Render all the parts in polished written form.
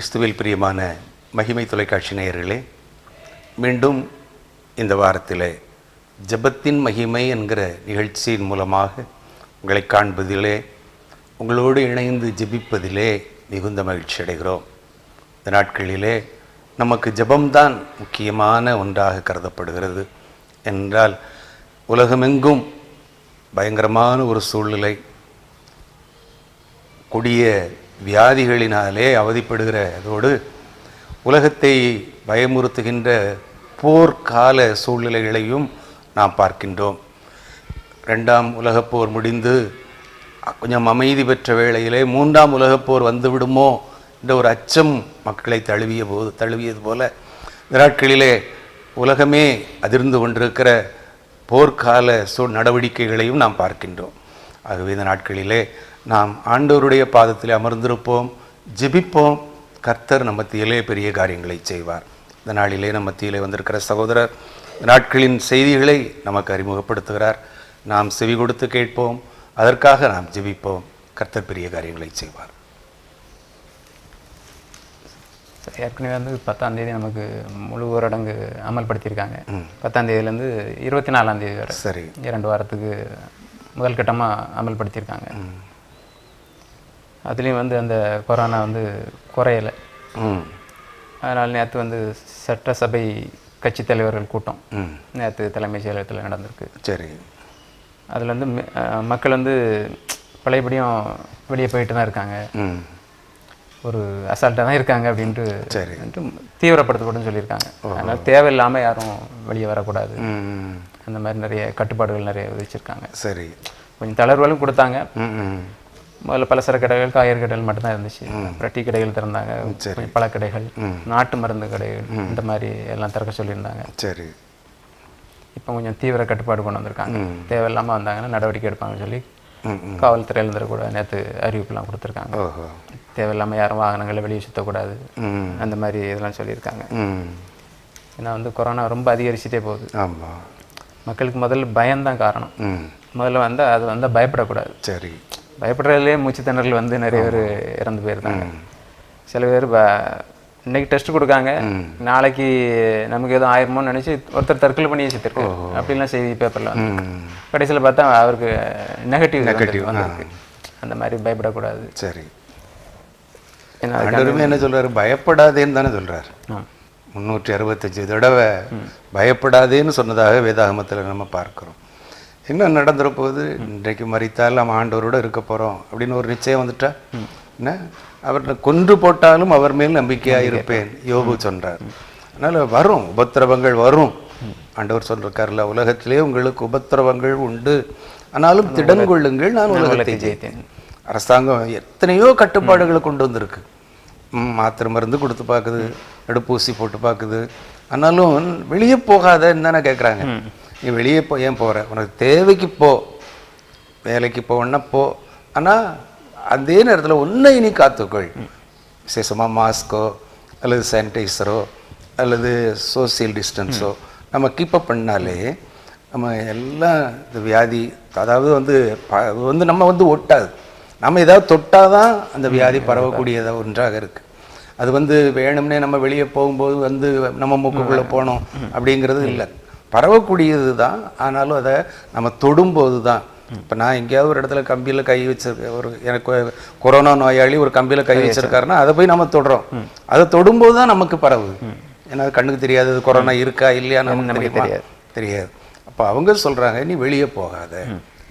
கிறிஸ்துவில் பிரியமான மகிமை தொலைக்காட்சி நேயர்களே, மீண்டும் இந்த வாரத்திலே ஜெபத்தின் மகிமை என்கிற நிகழ்ச்சியின் மூலமாக உங்களை காண்பதிலே, உங்களோடு இணைந்து ஜெபிப்பதிலே மிகுந்த மகிழ்ச்சி அடைகிறோம். இந்த நாட்களிலே நமக்கு ஜெபம்தான் முக்கியமான ஒன்றாக கருதப்படுகிறது. என்றால் உலகமெங்கும் பயங்கரமான ஒரு சூழ்நிலை, கொடிய வியாதிகளினாலே அவதிப்படுகிறதோடு உலகத்தை பயமுறுத்துகின்ற போர்க்கால சூழ்நிலைகளையும் நாம் பார்க்கின்றோம். 2ஆம் உலகப்போர் முடிந்து கொஞ்சம் அமைதி பெற்ற வேளையிலே 3ஆம் உலகப்போர் வந்துவிடுமோ என்ற ஒரு அச்சம் மக்களை தழுவியது போல இந்த நாட்களிலே உலகமே அதிர்ந்து கொண்டிருக்கிற போர்க்கால நடவடிக்கைகளையும் நாம் பார்க்கின்றோம். ஆகவே இந்த நாட்களிலே நாம் ஆண்டவருடைய பாதத்திலே அமர்ந்திருப்போம், ஜெபிப்போம். கர்த்தர் நம் மத்தியிலே பெரிய காரியங்களை செய்வார். இந்த நாளிலே நம் மத்தியிலே வந்திருக்கிற சகோதரர் நாட்களின் செய்திகளை நமக்கு அறிமுகப்படுத்துகிறார். நாம் செவி கொடுத்து கேட்போம், அதற்காக நாம் ஜெபிப்போம். கர்த்தர் பெரிய காரியங்களை செய்வார். ஏற்கனவே 10ஆம் தேதி நமக்கு முழு ஊரடங்கு அமல்படுத்தியிருக்காங்க. 10ஆம் தேதியிலேருந்து 24ஆம் தேதி வரை, சரி, 2 வாரத்துக்கு முதல் கட்டமாக அமல்படுத்தியிருக்காங்க. அதுலேயும் அந்த கொரோனா குறையலை. அதனால் நேற்று சட்டசபை கட்சி தலைவர்கள் கூட்டம் நேற்று தலைமைச் செயலகத்தில் நடந்திருக்கு. சரி, அதில் மக்கள் பழையபடியும் வெளியே போயிட்டு தான் இருக்காங்க, ஒரு அசால்ட்டாக தான் இருக்காங்க அப்படின்ட்டு தீவிரப்படுத்தப்படும் சொல்லியிருக்காங்க. அதனால் தேவையில்லாமல் யாரும் வெளியே வரக்கூடாது, அந்த மாதிரி நிறைய கட்டுப்பாடுகள் நிறைய விதிச்சிருக்காங்க. சரி, கொஞ்சம் தளர்வுகளும் கொடுத்தாங்க. முதல்ல பலசர கடைகள், காய்கறி கடைகள் மட்டும்தான் இருந்துச்சு. அப்புறம் டீ கடைகள் திறந்தாங்க, பழக்கடைகள், நாட்டு மருந்து கடைகள், இந்த மாதிரி எல்லாம் திறக்க சொல்லியிருந்தாங்க. சரி, இப்போ கொஞ்சம் தீவிர கட்டுப்பாடு கொண்டு வந்திருக்காங்க. தேவையில்லாமல் வந்தாங்கன்னா நடவடிக்கை எடுப்பாங்கன்னு சொல்லி காவல்துறையிலிருந்து கூட நேற்று அறிவிப்புலாம் கொடுத்துருக்காங்க. தேவையில்லாமல் யாரும் வாகனங்களை வெளியே சுற்றக்கூடாது, அந்த மாதிரி இதெல்லாம் சொல்லியிருக்காங்க. ஏன்னா கொரோனா ரொம்ப அதிகரிச்சுட்டே போகுது. ஆமாம், மக்களுக்கு முதல்ல பயம்தான் காரணம். முதல்ல அது பயப்படக்கூடாது. சரி, பயப்படுறதுலேயே மூச்சு திணறல் நிறைய பேர் இறந்து போயிருக்காங்க. சில பேர் இன்னைக்கு டெஸ்ட் கொடுக்காங்க, நாளைக்கு நமக்கு எதுவும் ஆயிருமோன்னு நினச்சி ஒருத்தர் தற்கொலை பண்ணி செத்துருக்கு அப்படின்லாம் செய்தி பேப்பரில் கடைசியில் பார்த்தா அவருக்கு நெகட்டிவ் வந்திருக்கு. அந்த மாதிரி பயப்படக்கூடாது. சரி, என்ன சொல்றாரு? பயப்படாதேன்னு தானே சொல்றாரு. 365 தடவை பயப்படாதேன்னு சொன்னதாக வேதாகமத்தில் நம்ம பார்க்கிறோம். என்ன நடந்துற போகுது? இன்றைக்கு மரித்தால் நம்ம ஆண்டவரோட இருக்க போகிறோம் அப்படின்னு ஒரு நிச்சயம் வந்துட்டா என்ன, அவரை கொன்று போட்டாலும் அவர் மேல் நம்பிக்கையாக இருப்பேன் யோபு சொன்னார். அதனால் வரும் உபத்திரவங்கள் வரும். ஆண்டவர் சொல்லிருக்காருல, உலகத்திலே உங்களுக்கு உபத்திரவங்கள் உண்டு, ஆனாலும் திடங்கொள்ளுங்கள், நான் உலகத்தை ஜெயித்தேன். அரசாங்கம் எத்தனையோ கட்டுப்பாடுகளை கொண்டு வந்திருக்கு. மாத்திரை மருந்து கொடுத்து பார்க்குது, தடுப்பூசி போட்டு பார்க்குது. ஆனாலும் வெளியே போகாதன்னு தானே கேட்குறாங்க. நீ வெளியே ஏன் போகிற? உனக்கு தேவைக்கு போ, வேலைக்கு போவேன்னா போ, ஆனால் அதே நேரத்தில் உன்னை நீ காத்துக்கொள். விசேஷமாக மாஸ்கோ அல்லது சானிடைசரோ அல்லது சோசியல் டிஸ்டன்ஸோ நம்ம கீப்பப் பண்ணாலே நம்ம எல்லாம் இந்த வியாதி, அதாவது நம்ம ஒட்டாது. நம்ம ஏதாவது தொட்டால் தான் அந்த வியாதி பரவக்கூடியதாக ஒன்றாக இருக்குது. அது வேணும்னே நம்ம வெளியே போகும்போது நம்ம மூக்குக்குள்ளே போனோம் அப்படிங்கிறது இல்லை, பரவக்கூடியது தான். ஆனாலும் அதை நம்ம தொடும்போது தான். இப்போ நான் எங்கேயாவது ஒரு இடத்துல கம்பியில் கை வச்சிருக்கேன், எனக்கு கொரோனா நோயாளி ஒரு கம்பியில் கை வச்சிருக்காருன்னா அதை போய் நம்ம தொடுறோம். அதை தொடும்போது தான் நமக்கு பரவுது. ஏன்னா கண்ணுக்கு தெரியாது கொரோனா இருக்கா இல்லையா, நமக்கு தெரியாது. அப்போ அவங்க சொல்கிறாங்க, நீ வெளியே போகாத,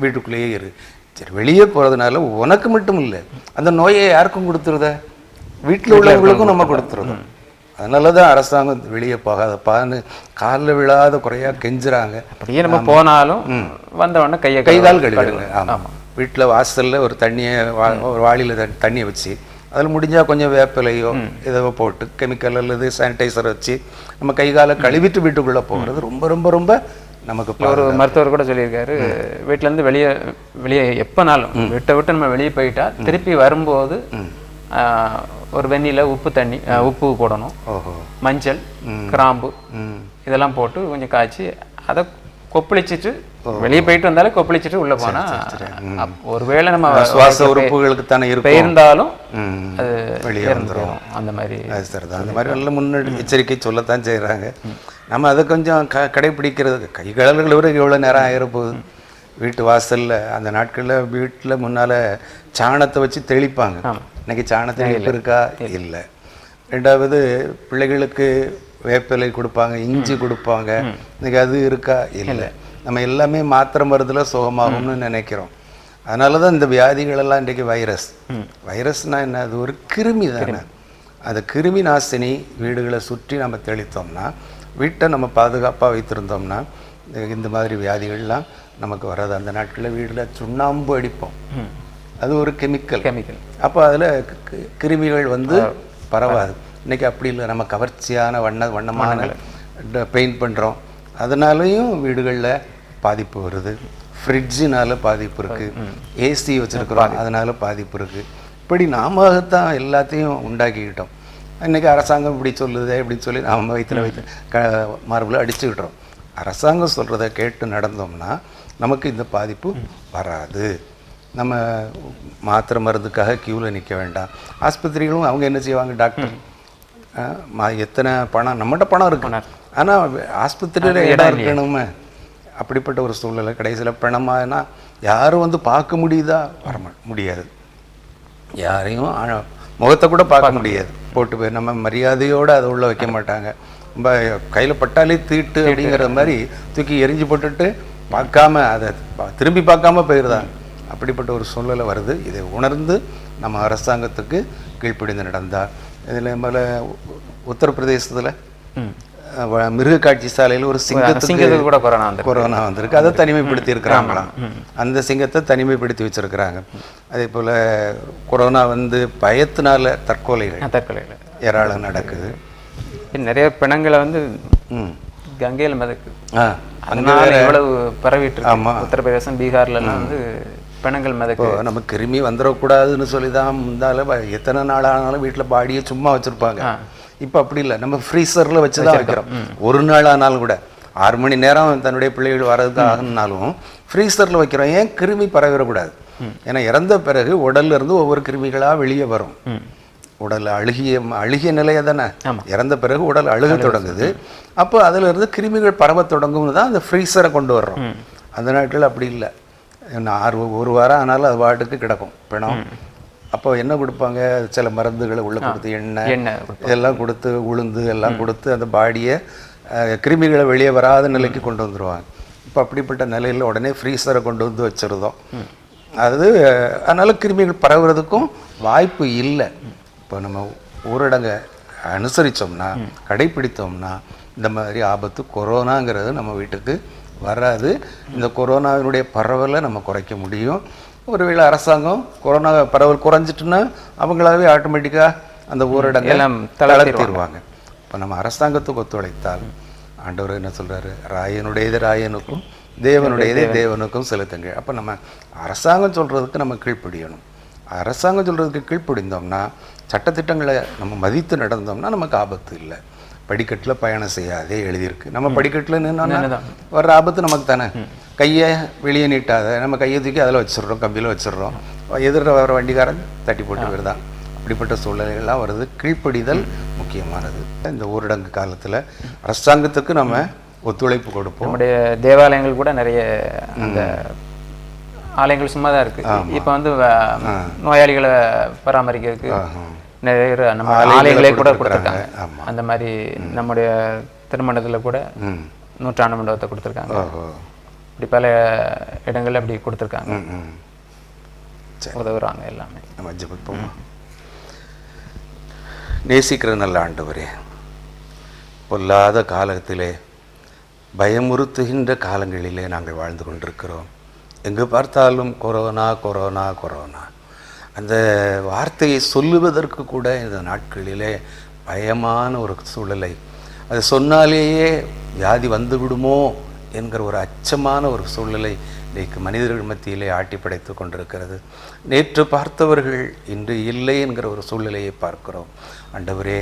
வீட்டுக்குள்ளேயே இரு. சரி, வெளியே போகிறதுனால உனக்கு மட்டும் இல்லை, அந்த நோயை யாருக்கும் கொடுத்துருத, வீட்டில் உள்ளவங்களுக்கும் நம்ம கொடுத்துருதோம். அதனால தான் அரசாங்கம் வெளியே போகாதப்பான்னு காலில் விழாத குறையாக கெஞ்சுறாங்க. அப்படியே நம்ம போனாலும் வந்தவொடனே கை கால் கழுவிடுங்க. ஆமாம், வீட்டில் வாசலில் ஒரு தண்ணியை ஒரு வாளியில் தண்ணியை வச்சு அதில் முடிஞ்சால் கொஞ்சம் வேப்பிலையோ ஏதோ போட்டு கெமிக்கல் அல்லது சானிடைசர் வச்சு நம்ம கை காலை கழுவிட்டு வீட்டுக்குள்ளே போகிறது ரொம்ப ரொம்ப ரொம்ப நமக்கு. ஒரு மருத்துவர் கூட சொல்லியிருக்காரு, வீட்டிலேருந்து வெளியே எப்போனாலும் விட்டு நம்ம வெளியே போயிட்டா திருப்பி வரும்போது ஒரு வெந்நில உப்பு போடணும், மஞ்சள், கிராம்பு இதெல்லாம் போட்டு கொஞ்சம் காய்ச்சி அதை கொப்பளிச்சிட்டு வெளியே போயிட்டு வந்தாலும் கொப்பளிச்சிட்டு உள்ள போனா ஒருவேளை நம்ம சுவாச உறுப்புகளுக்கு தானே இருந்தாலும் அது வெளியே வந்துடும். அந்த மாதிரி அந்த மாதிரி நல்ல முன்னாடி எச்சரிக்கை சொல்லத்தான் செய்கிறாங்க. நம்ம அதை கொஞ்சம் கடைப்பிடிக்கிறது. கை கழல்கள் வரை எவ்வளோ நேரம் ஆகிருப்போகுது. வீட்டு வாசலில் அந்த நாட்களில் வீட்டில் முன்னால் சாணத்தை வச்சு தெளிப்பாங்க. இன்னைக்கு சாண தெளிப்பு இருக்கா? இல்லை. ரெண்டாவது பிள்ளைகளுக்கு வேப்பிலை கொடுப்பாங்க, இஞ்சி கொடுப்பாங்க. இன்னைக்கு அது இருக்கா? இல்லை. நம்ம எல்லாமே மாத்திரை மருந்தில் சுகமாகும்னு நினைக்கிறோம். அதனால தான் இந்த வியாதிகளெல்லாம் இன்றைக்கு வைரஸ்னால் என்ன? அது ஒரு கிருமி தானே. அந்த கிருமி நாசினி வீடுகளை சுற்றி நம்ம தெளித்தோம்னா, வீட்டை நம்ம பாதுகாப்பாக வைத்திருந்தோம்னா இந்த மாதிரி வியாதிகள்லாம் நமக்கு வராது. அந்த நாட்களில் வீட்டில் சுண்ணாம்பு அடிப்போம். அது ஒரு கெமிக்கல். அப்போ அதில் கிருமிகள் வந்து பரவாது. இன்றைக்கி அப்படி இல்லை. நம்ம கவர்ச்சியான வண்ணமான பெயிண்ட் பண்ணுறோம். அதனாலேயும் வீடுகளில் பாதிப்பு வருது. ஃப்ரிட்ஜினால் பாதிப்பு இருக்குது. ஏசி வச்சுருக்குறோம், அதனால் பாதிப்பு இருக்குது. இப்படி நாமத்தான் எல்லாத்தையும் உண்டாக்கிக்கிட்டோம். இன்றைக்கி அரசாங்கம் இப்படி சொல்லுது இப்படின்னு சொல்லி நாம் வைத்து மார்பில் அடிச்சுக்கிட்டோம். அரசாங்கம் சொல்கிறத கேட்டு நடந்தோம்னா நமக்கு இந்த பாதிப்பு வராது. நம்ம மாத்திரை மருந்துக்காக க்யூவில் நிற்க வேண்டாம். ஆஸ்பத்திரிகளும் அவங்க என்ன செய்வாங்க? டாக்டர் எத்தனை பணம் நம்மகிட்ட பணம் இருக்கு, ஆனால் ஆஸ்பத்திரியில் இடம் இருக்கணுமே. அப்படிப்பட்ட ஒரு சூழ்நிலை. கடைசியில் பணமானா யாரும் வந்து பார்க்க முடியுதா? வர முடியாது. யாரையும் முகத்தை கூட பார்க்க முடியாது. போட்டு போய் நம்ம மரியாதையோடு அதை உள்ள வைக்க மாட்டாங்க. ரொம்ப கையில் பட்டாலே தீட்டு அப்படிங்கிற மாதிரி தூக்கி எரிஞ்சு போட்டுட்டு பார்க்காம அதை திரும்பி பார்க்காம போயிருந்தாங்க. அப்படிப்பட்ட ஒரு சூழ்நிலை வருது. இதை உணர்ந்து நம்ம அரசாங்கத்துக்கு கீழ்ப்படிந்து நடந்தால். இதில் நம்மள உத்தரப்பிரதேசத்தில் மிருக காட்சி சாலையில் ஒரு சிங்கத்துக்கு கூட கொரோனா வந்திருக்கு. அதை தனிமைப்படுத்தி இருக்கிறாங்களாம். அந்த சிங்கத்தை தனிமைப்படுத்தி வச்சிருக்கிறாங்க. அதே போல் கொரோனா வந்து பயத்தினால தற்கொலைகள் ஏராளம் நடக்குது. நிறைய பிணங்களை வந்து கங்கையில் மிதக்கு. அதனால எவ்வளவு பரவிட்டு இருக்கு. உத்தரப்பிரதேசம், பீகார்லாம் வந்து பிணங்கள் மிதக்கு. நம்ம கிருமி வந்துடக்கூடாதுன்னு சொல்லி தான் முந்தால எத்தனை நாள் ஆனாலும் வீட்டில் பாடியை சும்மா வச்சுருப்பாங்க. இப்போ அப்படி இல்லை. நம்ம ஃப்ரீசரில் வச்சு தான் வைக்கிறோம். ஒரு நாள் ஆனாலும் கூட 6 மணி நேரம் தன்னுடைய பிள்ளைகள் வர்றதுக்கு ஆகுனாலும் ஃப்ரீசரில் வைக்கிறோம். ஏன்? கிருமி பரவிடக்கூடாது. ஏன்னா இறந்த பிறகு உடல்ல இருந்து ஒவ்வொரு கிருமிகளாக வெளியே வரும். உடல் அழுகிய நிலையை தானே. இறந்த பிறகு உடல் அழுக தொடங்குது. அப்போ அதில் இருந்து கிருமிகள் பரவ தொடங்கும்னு தான் அந்த ஃப்ரீசரை கொண்டு வர்றோம். அந்த நாட்கள் அப்படி இல்லை. ஒரு வாரம் ஆனாலும் அது வாட்டுக்கு கிடக்கும் பிணம். அப்போ என்ன கொடுப்பாங்க? சில மருந்துகளை உள்ளே கொடுத்து எண்ணெய் இதெல்லாம் கொடுத்து உளுந்து எல்லாம் கொடுத்து அந்த பாடியை கிருமிகளை வெளியே வராத நிலைக்கு கொண்டு வந்துடுவாங்க. இப்போ அப்படிப்பட்ட நிலையில் உடனே ஃப்ரீசரை கொண்டு வந்து வச்சுருந்தோம். அது அதனால் கிருமிகள் பரவுறதுக்கும் வாய்ப்பு இல்லை. இப்போ நம்ம ஊரடங்கை அனுசரித்தோம்னா, கடைப்பிடித்தோம்னா இந்த மாதிரி ஆபத்து கொரோனாங்கிறது நம்ம வீட்டுக்கு வராது. இந்த கொரோனாவினுடைய பரவலை நம்ம குறைக்க முடியும். ஒருவேளை அரசாங்கம் கொரோனா பரவல் குறைஞ்சிட்டுன்னா அவங்களாவே ஆட்டோமேட்டிக்காக அந்த ஊரடங்கை தளர்த்திடுவாங்க. இப்போ நம்ம அரசாங்கத்துக்கு ஒத்துழைத்தால் ஆண்டவர் என்ன சொல்கிறாரு? ராயனுடையது ராயனுக்கும் தேவனுடையதே தேவனுக்கும் செலுத்துங்க. அப்போ நம்ம அரசாங்கம் சொல்கிறதுக்கு நம்ம கீழ்ப்படியணும். அரசாங்கம் சொல்கிறதுக்கு கீழ்ப்படிந்தோம்னா, சட்டத்திட்டங்களை நம்ம மதித்து நடந்தோம்னா நமக்கு ஆபத்து இல்லை. படிக்கட்டில் பயணம் செய்யாதே எழுதியிருக்கு. நம்ம படிக்கட்டில் நின்னோன்னா வர்ற ஆபத்து நமக்கு தானே. கையை வெளியே நீட்டாத, நம்ம கையை தூக்கி அதில் வச்சிடுறோம், கம்பியில் வச்சிடுறோம். எதிர வர வண்டிக்காரன் தட்டி போட்டு வருதான். அப்படிப்பட்ட சூழ்நிலைகள்லாம் வருது. கீழ்ப்படிதல் முக்கியமானது. இந்த ஊரடங்கு காலத்தில் அரசாங்கத்துக்கு நம்ம ஒத்துழைப்பு கொடுப்போம். நம்முடைய தேவாலயங்கள் கூட நிறைய அந்த ஆலயங்கள் சும்மா தான் இருக்குது. இப்போ வந்து நோயாளிகளை பராமரிக்கிறதுக்கு நிறைய நம்ம ஆலயங்களே கூட கொடுத்துருக்காங்க. அந்த மாதிரி நம்முடைய திருமணத்தில் கூட நூற்றாண்டு மண்டபத்தை கொடுத்துருக்காங்க. இப்படி பல இடங்கள்ல அப்படி கொடுத்துருக்காங்க. உதவுறாங்க எல்லாமே. நம்ம ஜெபிப்போம். நேசிக்கிற நல்ல ஆண்டவரே, பொல்லாத காலத்திலே பயமுறுத்துகின்ற காலங்களிலே நாங்கள் வாழ்ந்து கொண்டிருக்கிறோம். எங்கு பார்த்தாலும் கொரோனா கொரோனா கொரோனா. அந்த வார்த்தையை சொல்லுவதற்கு கூட இந்த நாட்களிலே பயமான ஒரு சூழலை, அது சொன்னாலேயே வியாதி வந்து விடுமோ என்கிற ஒரு அச்சமான ஒரு சூழ்நிலை இன்றைக்கு மனிதர்கள் மத்தியிலே ஆட்டி படைத்து கொண்டிருக்கிறது. நேற்று பார்த்தவர்கள் இன்று இல்லை என்கிற ஒரு சூழ்நிலையை பார்க்கிறோம். ஆண்டவரே,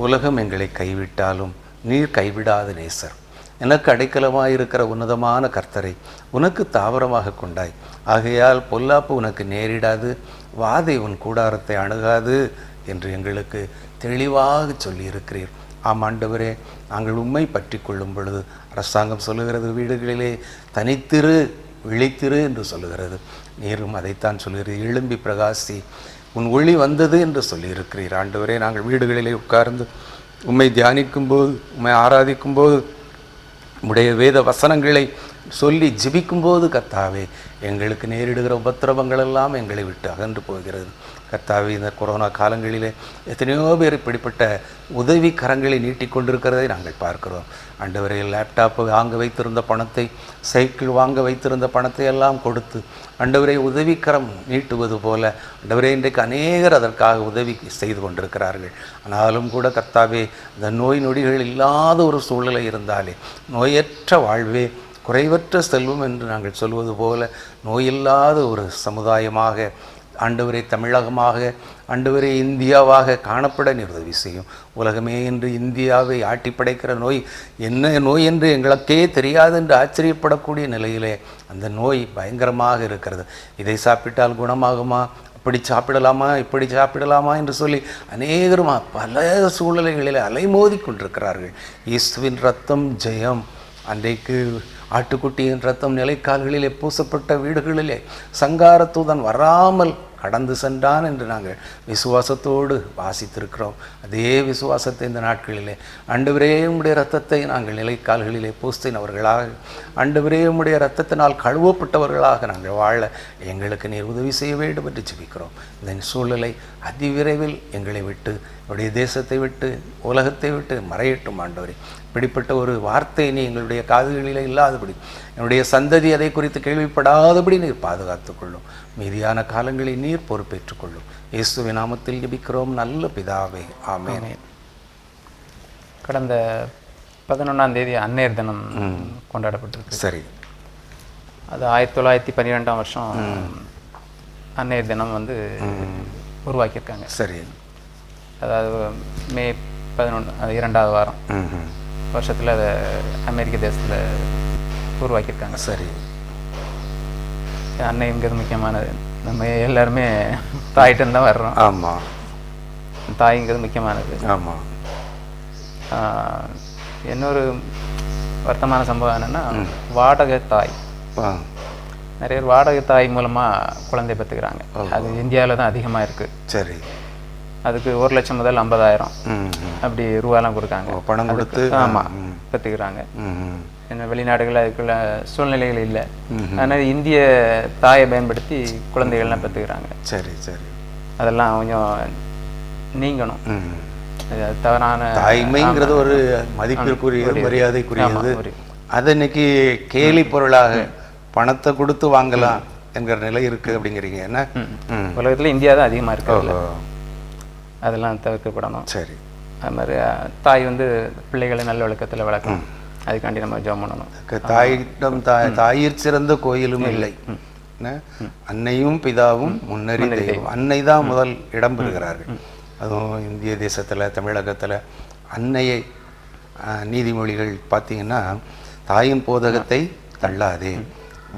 உலகம் எங்களை கைவிட்டாலும் நீர் கைவிடாத நேசர். எனக்கு அடைக்கலமாயிருக்கிற உன்னதமான கர்த்தரை உனக்கு தாவரமாக கொண்டாய். ஆகையால் பொல்லாப்பு உனக்கு நேரிடாது, வாதை உன் கூடாரத்தை அணுகாது என்று எங்களுக்கு தெளிவாக சொல்லியிருக்கிறீர். ஆம் ஆண்டவரே, நாங்கள் உம்மை பற்றி கொள்ளும் பொழுது அரசாங்கம் சொல்லுகிறது, வீடுகளிலே தனித்திரு விழித்திரு என்று சொல்லுகிறது. நீரும் அதைத்தான் சொல்லுகிறது, எழும்பி பிரகாசி, உன் ஒளி வந்தது என்று சொல்லியிருக்கிறீர். ஆண்டவரே, நாங்கள் வீடுகளிலே உட்கார்ந்து உம்மை தியானிக்கும் போது, உம்மை ஆராதிக்கும் போது, உம்முடைய வேத வசனங்களை சொல்லி ஜெபிக்கும்போது கர்த்தாவே, எங்களுக்கு நேரிடுகிற உபத்திரவங்கள் எல்லாம் எங்களை விட்டு அகன்று போகிறது. கர்த்தாவே, இந்த கொரோனா காலங்களிலே எத்தனையோ பேர் இப்படிப்பட்ட உதவி கரங்களை நீட்டிக்கொண்டிருக்கிறதை நாங்கள் பார்க்கிறோம். ஆண்டவரே, லேப்டாப்பு வாங்க வைத்திருந்த பணத்தை, சைக்கிள் வாங்க வைத்திருந்த பணத்தை எல்லாம் கொடுத்து ஆண்டவரே உதவிக்கரம் நீட்டுவது போல ஆண்டவரே இன்றைக்கு அநேகர் அதற்காக உதவி செய்து கொண்டிருக்கிறார்கள். ஆனாலும் கூட கர்த்தாவே, இந்த நோய் நொடிகள் இல்லாத ஒரு சூழ்நிலை இருந்தாலே, நோயற்ற வாழ்வே குறைவற்ற செல்வம் என்று நாங்கள் சொல்வது போல நோயில்லாத ஒரு சமுதாயமாக ஆண்டவரே, தமிழகமாக ஆண்டவரே, இந்தியாவாக காணப்பட நீர் உதவி செய்யும். உலகமே என்று இந்தியாவை ஆட்டி படைக்கிற நோய் என்ன நோய் என்று எங்களுக்கே தெரியாது என்று ஆச்சரியப்படக்கூடிய நிலையிலே அந்த நோய் பயங்கரமாக இருக்கிறது. இதை சாப்பிட்டால் குணமாகுமா, இப்படி சாப்பிடலாமா, இப்படி சாப்பிடலாமா என்று சொல்லி அநேகரும் பல சூழ்நிலைகளில் அலைமோதி கொண்டிருக்கிறார்கள். இயேசுவின் ரத்தம் ஜெயம். அன்றைக்கு ஆட்டுக்குட்டியின் ரத்தம் நிலைக்கால்களிலே பூசப்பட்ட வீடுகளிலே சங்காரத்தூதன் வராமல் கடந்து சென்றான் என்று நாங்கள் விசுவாசத்தோடு வாசித்திருக்கிறோம். அதே விசுவாசத்தை இந்த நாட்களிலே ஆண்டவரே உம்முடைய இரத்தத்தை நாங்கள் நிலைக்கால்களிலே பூசினவர்களாக, ஆண்டவரே உம்முடைய இரத்தத்தினால் கழுவப்பட்டவர்களாக நாங்கள் வாழ எங்களுக்கு நீர் உதவி செய்ய வேண்டும் என்று ஜெபிக்கிறோம். இந்த சூழ்நிலை அதிவிரைவில் எங்களை விட்டு, என்னுடைய தேசத்தை விட்டு, உலகத்தை விட்டு மறையட்டும் ஆண்டவரே. இப்படிப்பட்ட ஒரு வார்த்தை நீ எங்களுடைய காதுகளிலே இல்லாதபடி, என்னுடைய சந்ததி அதை குறித்து கேள்விப்படாதபடி நீர் பாதுகாத்துக்கொள்ளும். மீதியான காலங்களை நீர் பொறுப்பேற்றுக்கொள்ளும். இயேசுவின் நாமத்தில் ஜெபிக்கிறோம் நல்ல பிதாவே, ஆமென். கடந்த 11ஆம் தேதி அன்னையர் தினம் கொண்டாடப்பட்டிருக்கு. சரி. அது 1912ஆம் வருஷம் அன்னையர் தினம் வந்து உருவாக்கியிருக்காங்க. சரி. அதாவது மே 11 2வது வாரம் வருஷத்தில் அதை அமெரிக்க தேசத்தில் உருவாக்கியிருக்காங்க. சரி. அன்னைங்கிறது முக்கியமானது. நம்ம எல்லாருமே தாயிட்டம் தான் வர்றோம். ஆமாம். தாய்ங்கிறது முக்கியமானது. ஆமாம். இன்னொரு வருத்தமான சம்பவம் என்னென்னா, வாடகை தாய். நிறைய பேர் வாடகை தாய் மூலமாக குழந்தை பெற்றுக்கிறாங்க. அது இந்தியாவில் தான் அதிகமாக இருக்குது. சரி. அதுக்கு 1 லட்சம் முதல் 50,000 அப்படி ரூபாலாம் கொடுக்காங்க, பணம் கொடுத்து. ஆமாம், பெற்றுக்கிறாங்க. ஏன்னா வெளிநாடுகளில் அதுக்குள்ள சூழ்நிலைகள் இல்லை. அதனால் இந்திய தாயை பயன்படுத்தி குழந்தைகள்லாம் பெற்றுக்கிறாங்க. சரி சரி. அதெல்லாம் கொஞ்சம் நீங்கணும். தவறான தாய்மைங்கிறது ஒரு மதிப்பிற்குரியது, மரியாதைக்குரியது. அது இன்னைக்கு கேலி பொருளாக பணத்தை கொடுத்து வாங்கலாம் என்கிற நிலை இருக்குது அப்படிங்கிறீங்க. என்ன உலகத்தில் இந்தியா தான் அதிகமாக இருக்குது. அதெல்லாம் தவிர்க்கப்படணும். சரி. அது மாதிரி தாய் வந்து பிள்ளைகளை நல்ல வழக்கத்தில் வளர்க்கணும். அதுக்காண்டி நம்ம ஜெபம் பண்ணணும். தாயிடம் தாயிற் சிறந்த கோயிலும் இல்லை. அன்னையும் பிதாவும் முன்னறி தெய்வம். அன்னை தான் முதல் இடம் பெறுகிறார்கள். அதுவும் இந்திய தேசத்தில், தமிழகத்தில் அன்னையை நீதிமொழிகள் பார்த்தீங்கன்னா, தாயின் போதகத்தை தள்ளாதே,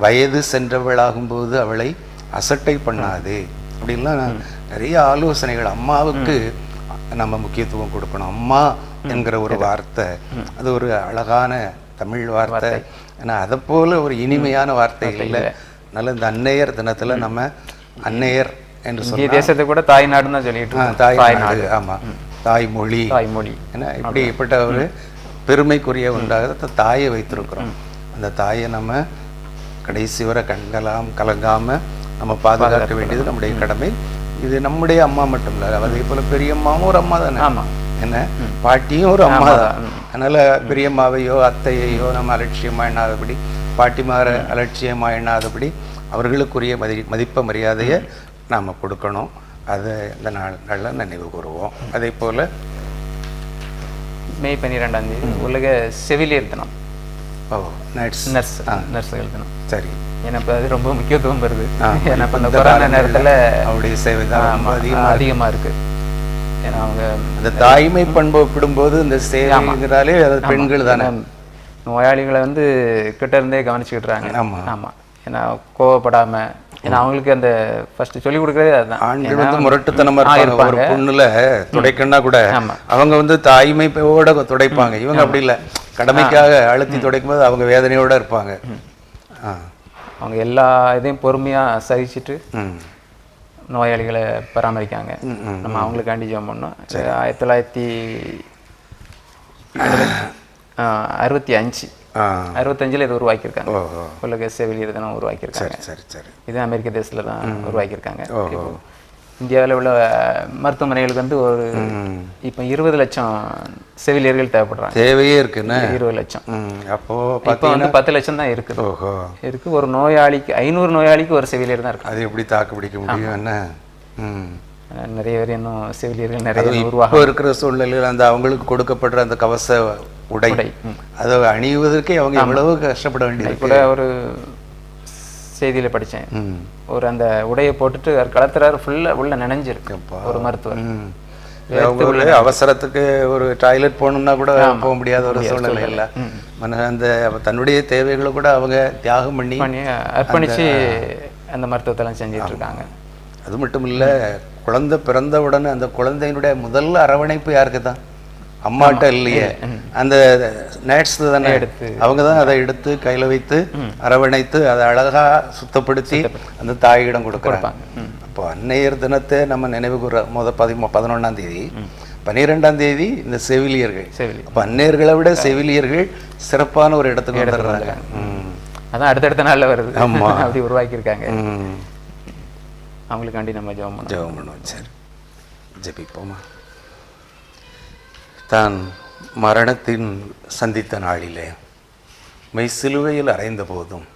வயது சென்றவளாகும்போது அவளை அசட்டை பண்ணாதே, அப்படின்லாம் நிறைய ஆலோசனைகள். அம்மாவுக்கு நம்ம முக்கியத்துவம் கொடுக்கணும். அம்மா என்கிற ஒரு வார்த்தை, அது ஒரு அழகான தமிழ் வார்த்தை. ஏன்னா அதை போல ஒரு இனிமையான வார்த்தை இல்லை. அதனால இந்த அன்னையர் தினத்துல நம்ம அன்னையர் என்று சொல்லி தேசத்தை கூட தாய்நாடுன்னு தான் சொல்லிட்டு, தாய்நாடு. ஆமா, தாய்மொழி. ஏன்னா இப்படிப்பட்ட ஒரு பெருமைக்குரிய ஒன்றாக தாயை வைத்திருக்கிறோம். அந்த தாயை நம்ம கடைசி வரை கலங்காம நம்ம பாதுகாக்க வேண்டியது நம்முடைய கடமை. இது நம்முடைய அம்மா மட்டும் இல்லை, அதே போல பெரியம்மாவும் ஒரு அம்மா தானே. என்ன, பாட்டியும் ஒரு அம்மா தான். அதனால பெரியம்மாவையோ அத்தையையோ நம்ம அலட்சியமா எண்ணாதபடி, பாட்டிமாரை அலட்சியமா எண்ணாதபடி அவர்களுக்குரிய மதிப்ப மரியாதையை நாம் கொடுக்கணும். அதை இந்த நாளில் நினைவு கூறுவோம். அதே போல் மே 12ஆம் தேதி உலக செவிலியர் தினம். நர்ஸுகள் தினம். சரி. ஏன்னா இப்போ அது ரொம்ப முக்கியத்துவம் வருது. ஏன்னா இப்போ இந்த கொரோனா நேரத்தில் அவருடைய சேவை தான் அதிகமாக இருக்குது. ஏன்னா அவங்க அந்த தாய்மை பண்பு ஒப்பிடும்போது இந்த சேவைங்கிறாலே அது பெண்கள் தானே. நோயாளிகளை வந்து கிட்ட இருந்தே கவனிச்சுக்கிட்டுறாங்க. ஆமாம் ஆமாம், ஏன்னா கோவப்படாமல், ஏன்னா அவங்களுக்கு அந்த ஃபர்ஸ்ட் சொல்லிக் கொடுக்குறதே அதுதான். ஆண்கள் வந்து முரட்டுத்தனமாக இருப்பாங்க. ஒரு பொண்ணுல துடைக்கணும்னா கூட அவங்க வந்து தாய்மையோட துடைப்பாங்க. இவங்க அப்படி இல்லை, கடமைக்காக அழுத்தி துடைக்கும் போது அவங்க வேதனையோட இருப்பாங்க. அவங்க எல்லா இதையும் பொறுமையாக சகிச்சுட்டு நோயாளிகளை பராமரிக்காங்க. நம்ம அவங்களுக்காண்டி ஜெபம் பண்ணோம். 1965 இது உருவாக்கியிருக்காங்க. உலக செவிலியர் தினம் உருவாக்கியிருக்காங்க. இது அமெரிக்க தேசத்தில் தான் உருவாக்கியிருக்காங்க. இந்தியாவில் உள்ள மருத்துவமனைகளுக்கு வந்து ஒரு இப்போ 20 லட்சம் செவிலியர்கள் தேவைப்படுறாங்க. தேவையே இருக்குன்னு 20 லட்சம். அப்போ வந்து 10 லட்சம் தான் இருக்குது. இருக்கு. ஒரு நோயாளிக்கு 500 நோயாளிக்கு ஒரு செவிலியர் தான் இருக்கு. அது எப்படி தாக்கு பிடிக்க முடியும்? என்ன நிறைய பேர் இன்னும் செவிலியர்கள் நிறைய உருவாக இருக்கிற சூழ்நிலையில் அந்த அவங்களுக்கு கொடுக்கப்படுற அந்த கவச உடை அதை அணிவதற்கே அவங்க எவ்வளவு கஷ்டப்பட வேண்டியது. கூட ஒரு செய்தியில் படித்தேன், ஒரு அந்த உடையை போட்டுட்டு கலத்துறாரு ஃபுல்லாக உள்ள நினைஞ்சிருக்கு ஒரு மருத்துவர். அவசரத்துக்கு ஒரு டாய்லெட் போகணும்னா கூட போக முடியாத ஒரு சூழ்நிலை இல்லை. அந்த தன்னுடைய தேவைகளை கூட அவங்க தியாகம் பண்ணி அர்ப்பணித்து அந்த மருத்துவத்தெல்லாம் செஞ்சுட்டு இருக்காங்க. அது மட்டும் இல்லை, குழந்தை பிறந்த உடனே அந்த குழந்தையினுடைய முதல் அரவணைப்பு யாருக்கு தான்? அம்மாட்ட இல்லையே, அந்த நர்ஸ் தானே எடுத்து, அவங்க தான் அதை எடுத்து கையில் வைத்து அரவணைத்து அதை அழகா சுத்தப்படுத்தி அந்த தாயிடம் கொடுக்குறாங்க. அப்போ அன்னையர் தினத்தை நம்ம நினைவு கூற 11ஆம் தேதி, 12ஆம் தேதி இந்த செவிலியர்கள். அப்போ அன்னையர்களை விட செவிலியர்கள் சிறப்பான ஒரு இடத்துக்கு வந்துடுறாங்க. அதான் அடுத்தடுத்த நாளில் வருது. ஆமாம், அப்படி உருவாக்கியிருக்காங்க. அவங்களுக்காண்டி நம்ம ஜெபம் பண்ணுவோம். சரி, ஜெபிப்போமா. தான் மரணத்தின் சந்தித்த நாளிலே மெய்சிலுவையில் அறைந்த போதும்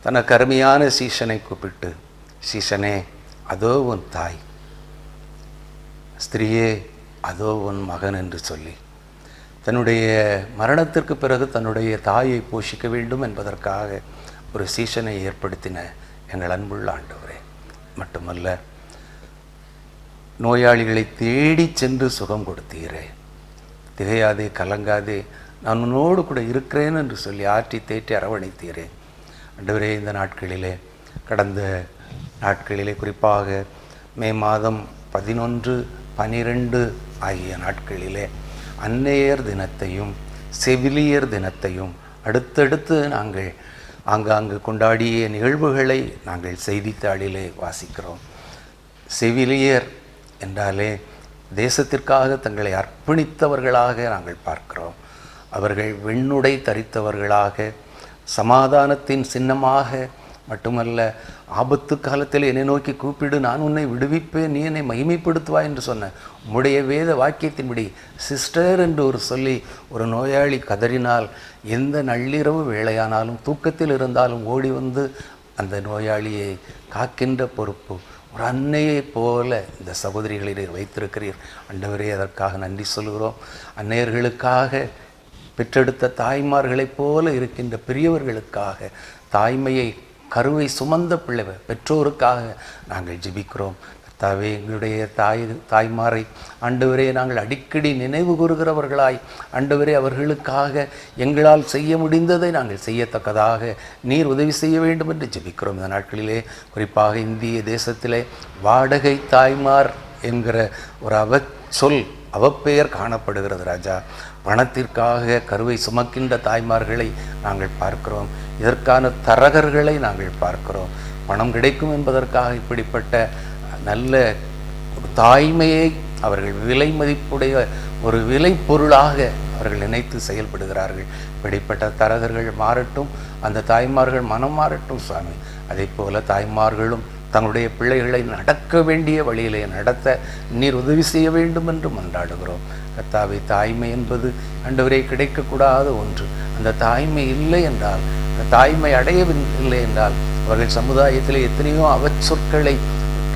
தனக்கு அருமையான சீஷனை கூப்பிட்டு, சீஷனே அதோ உன் தாய், ஸ்திரீயே அதோ உன் மகன் என்று சொல்லி தன்னுடைய மரணத்திற்கு பிறகு தன்னுடைய தாயை போஷிக்க வேண்டும் என்பதற்காக ஒரு சீஷனை ஏற்படுத்தின எங்கள் அன்புள்ள ஆண்டவரே. மட்டுமல்ல, நோயாளிகளை தேடி சென்று சுகம் கொடுத்தீரே, திகையாதே கலங்காதே நான் உன்னோடு கூட இருக்கிறேன் என்று சொல்லி ஆற்றி தேற்றி அரவணைத்தீரே. ஆண்டவரே, இந்த நாட்களிலே, கடந்த நாட்களிலே, குறிப்பாக மே மாதம் 11, 12 ஆகிய நாட்களிலே அன்னையர் தினத்தையும் செவிலியர் தினத்தையும் அடுத்தடுத்து நாங்கள் ஆங்காங்கு கொண்டாடிய நிகழ்வுகளை நாங்கள் செய்தித்தாளிலே வாசிக்கிறோம். செவிலியர் என்றாலே தேசத்திற்காக தங்களை அர்ப்பணித்தவர்களாக நாங்கள் பார்க்கிறோம். அவர்கள் வெண்ணுடை தரித்தவர்களாக, சமாதானத்தின் சின்னமாக மட்டுமல்ல, ஆபத்து காலத்தில் என்னை நோக்கி கூப்பிடு, நான் உன்னை விடுவிப்பேன், நீ என்னை மகிமைப்படுத்துவாய் என்று சொன்ன உம்முடைய வேத வாக்கியத்தின்படி சிஸ்டர் என்று ஒரு சொல்லி ஒரு நோயாளி கதறினால், எந்த நள்ளிரவு வேளையானாலும் தூக்கத்தில் இருந்தாலும் ஓடி வந்து அந்த நோயாளியை காக்கின்ற பொறுப்பு ஒரு அன்னையைப் போல இந்த சகோதரிகளை நீர் வைத்திருக்கிறீர். ஆண்டவரே, அதற்காக நன்றி சொல்கிறோம். அன்னையர்களுக்காக, பெற்றெடுத்த தாய்மார்களைப் போல இருக்கின்ற பெரியவர்களுக்காக, தாய்மையை கருவை சுமந்த பிள்ளைவர் பெற்றோருக்காக நாங்கள் ஜெபிக்கிறோம். கர்த்தாவே, எங்களுடைய தாய்மாரை ஆண்டவரே நாங்கள் அடிக்கடி நினைவு கூறுகிறவர்களாய், ஆண்டவரே அவர்களுக்காக எங்களால் செய்ய முடிந்ததை நாங்கள் செய்யத்தக்கதாக நீர் உதவி செய்ய வேண்டும் என்று ஜெபிக்கிறோம். இந்த நாட்களிலே குறிப்பாக இந்திய தேசத்திலே வாடகை தாய்மார் என்கிற ஒரு அவப்பெயர் காணப்படுகிறது ராஜா. பணத்திற்காக கருவை சுமக்கின்ற தாய்மார்களை நாங்கள் பார்க்கிறோம். இதற்கான தரகர்களை நாங்கள் பார்க்கிறோம். பணம் கிடைக்கும் என்பதற்காக இப்படிப்பட்ட நல்ல ஒரு தாய்மையை அவர்கள் விலை மதிப்புடைய ஒரு விலை பொருளாக அவர்கள் நினைத்து செயல்படுகிறார்கள். இப்படிப்பட்ட தரகர்கள் மாறட்டும், அந்த தாய்மார்கள் மனம் மாறட்டும் சுவாமி. அதே போல தாய்மார்களும் தங்களுடைய பிள்ளைகளை நடக்க வேண்டிய வழியிலே நடத்த நீர் உதவி செய்ய வேண்டும் என்று மன்றாடுகிறோம். கர்த்தாவே, தாய்மை என்பது ஆண்டவரே கிடைக்கக்கூடாத ஒன்று. அந்த தாய்மை இல்லை என்றால், அந்த தாய்மை அடையவில்லை என்றால் அவர்கள் சமுதாயத்தில் எத்தனையோ அவச்சொற்களை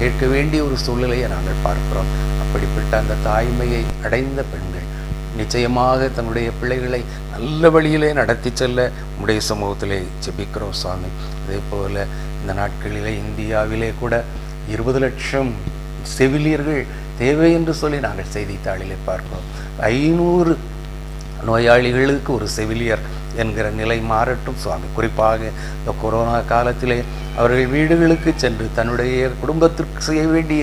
கேட்க வேண்டிய ஒரு சூழ்நிலையை நாங்கள் பார்க்கிறோம். அப்படிப்பட்ட அந்த தாய்மையை அடைந்த பெண்கள் நிச்சயமாக தன்னுடைய பிள்ளைகளை நல்ல வழியிலே நடத்தி செல்ல உம்முடைய சமூகத்திலே ஜெபிக்கிறோம் சுவாமி. அதே போல் இந்த நாட்களிலே இந்தியாவிலே கூட 20 லட்சம் செவிலியர்கள் தேவை என்று சொல்லி நாங்கள் செய்தித்தாளிலே பார்க்கிறோம். 500 நோயாளிகளுக்கு ஒரு செவிலியர் என்கிற நிலை மாறட்டும் சுவாமி. குறிப்பாக இந்த கொரோனா காலத்திலே அவர்கள் வீடுகளுக்கு சென்று தன்னுடைய குடும்பத்திற்கு செய்ய வேண்டிய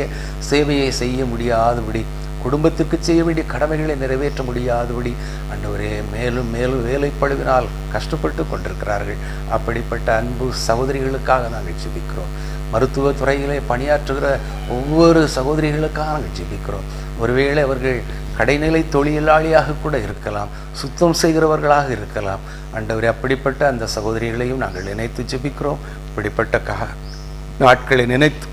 சேவையை செய்ய முடியாதபடி, குடும்பத்திற்கு செய்ய வேண்டிய கடமைகளை நிறைவேற்ற முடியாதபடி ஆண்டவரே மேலும் மேலும் வேலைப்பழுவினால் கஷ்டப்பட்டு கொண்டிருக்கிறார்கள். அப்படிப்பட்ட அன்பு சகோதரிகளுக்காக நாங்கள் ஜெபிக்கிறோம். மருத்துவத்துறையிலே பணியாற்றுகிற ஒவ்வொரு சகோதரிகளுக்காக நாங்கள் ஜெபிக்கிறோம். ஒருவேளை அவர்கள் கடைநிலை தொழிலாளியாக கூட இருக்கலாம், சுத்தம் செய்கிறவர்களாக இருக்கலாம். ஆண்டவரே, அப்படிப்பட்ட அந்த சகோதரிகளையும் நாங்கள் நினைத்து ஜெபிக்கிறோம். இப்படிப்பட்ட நாட்களை நினைத்து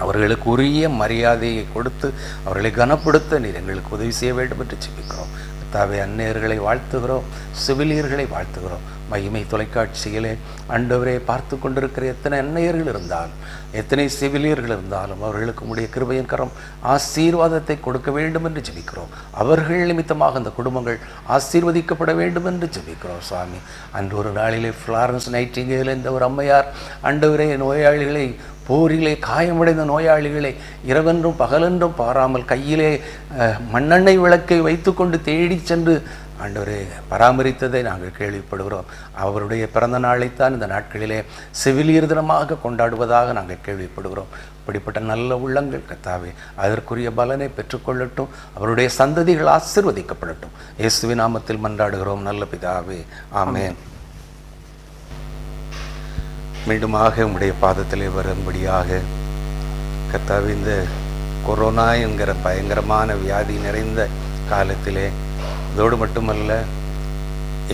அவர்களுக்கு உரிய மரியாதையை கொடுத்து அவர்களை கனப்படுத்த நீர் எங்களுக்கு உதவி செய்ய வேண்டும் என்று ஜெபிக்கிறோம். கர்த்தாவே, அந்நியர்களை வாழ்த்துகிறோம், செவிலியர்களை வாழ்த்துகிறோம். மகிமை தொலைக்காட்சியிலே ஆண்டவரே பார்த்து கொண்டிருக்கிற எத்தனை அந்நியர்கள் இருந்தாலும், எத்தனை செவிலியர்கள் இருந்தாலும் அவர்களுக்கு உடைய கிருபையின் கரம் ஆசீர்வாதத்தை கொடுக்க வேண்டும் என்று ஜெபிக்கிறோம். அவர்கள் நிமித்தமாக அந்த குடும்பங்கள் ஆசீர்வதிக்கப்பட வேண்டும் என்று ஜெபிக்கிறோம் சுவாமி. அன்று ஒரு நாளிலே ஃப்ளாரன்ஸ் நைட்டிங்கேல் என்ற ஒரு அம்மையார் ஆண்டவரே நோயாளிகளை, போரிலே காயமடைந்த நோயாளிகளை இரவென்றும் பகலென்றும் பாராமல் கையிலே மண்ணெண்ணெய் விளக்கை வைத்து கொண்டு தேடி சென்று ஆண்டவரே பராமரித்ததை நாங்கள் கேள்விப்படுகிறோம். அவருடைய பிறந்த நாளைத்தான் இந்த நாட்களிலே செவிலியர் தினமாக கொண்டாடுவதாக நாங்கள் கேள்விப்படுகிறோம். இப்படிப்பட்ட நல்ல உள்ளங்கள் கர்த்தாவே அதற்குரிய பலனை பெற்றுக்கொள்ளட்டும். அவருடைய சந்ததிகள் ஆசீர்வதிக்கப்படட்டும். இயேசுவின் நாமத்தில் மன்றாடுகிறோம் நல்ல பிதாவே, ஆமென். மீண்டுமாக உம்முடைய பாதத்திலே வரும்படியாக கர்த்தாவே, இந்த கொரோனா என்கிற பயங்கரமான வியாதி நிறைந்த காலத்திலே, இதோடு மட்டுமல்ல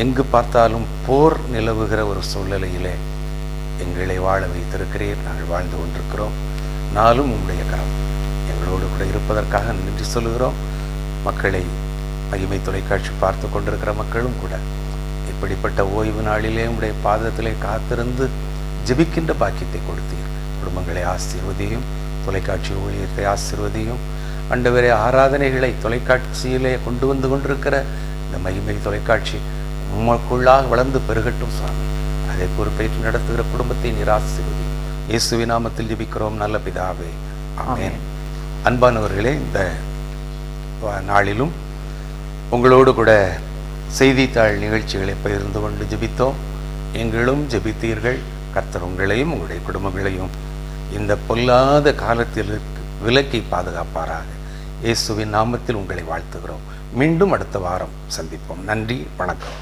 எங்கு பார்த்தாலும் போர் நிலவுகிற ஒரு சூழ்நிலையிலே எங்களை வாழ வைத்திருக்கிறீர். நாங்கள் வாழ்ந்து கொண்டிருக்கிறோம். நாளும் உம்முடைய கரம் எங்களோடு கூட இருப்பதற்காக நன்றி சொல்கிறோம். மக்களை, மகிமை தொலைக்காட்சி பார்த்து கொண்டிருக்கிற மக்களும் கூட இப்படிப்பட்ட ஓய்வு நாளிலே உம்முடைய பாதத்திலே காத்திருந்து ஜெபிக்கின்ற பாக்கியத்தை கொடுத்தீர். குடும்பங்களை ஆசீர்வதியும், தொலைக்காட்சி ஊழியத்தை ஆசீர்வதியும். ஆண்டவரே, ஆராதனைகளை தொலைக்காட்சியிலே கொண்டு வந்து கொண்டிருக்கிற இந்த மகிமை தொலைக்காட்சி உமக்குள்ளாக வளர்ந்து பெருகட்டும் சுவாமி. அதை பொறுப்பேற்று நடத்துகிற குடும்பத்தை நீர் ஆசீர்வதியும். இயேசுவின் நாமத்தில் ஜெபிக்கிறோம் நல்ல பிதாவே, ஆமென். அன்பானவர்களே, இந்த நாளிலும் உங்களோடு கூட செய்தித்தாள் நிகழ்ச்சிகளை பகிர்ந்து கொண்டு ஜெபித்தோம். எங்களும் ஜெபித்தீர்கள். கர்த்தர் உங்களையும் உங்களுடைய குடும்பங்களையும் இந்த பொல்லாத காலத்தில் விலக்கி பாதுகாப்பாராக. இயேசுவின் நாமத்தில் உங்களை வாழ்த்துகிறோம். மீண்டும் அடுத்த வாரம் சந்திப்போம். நன்றி, வணக்கம்.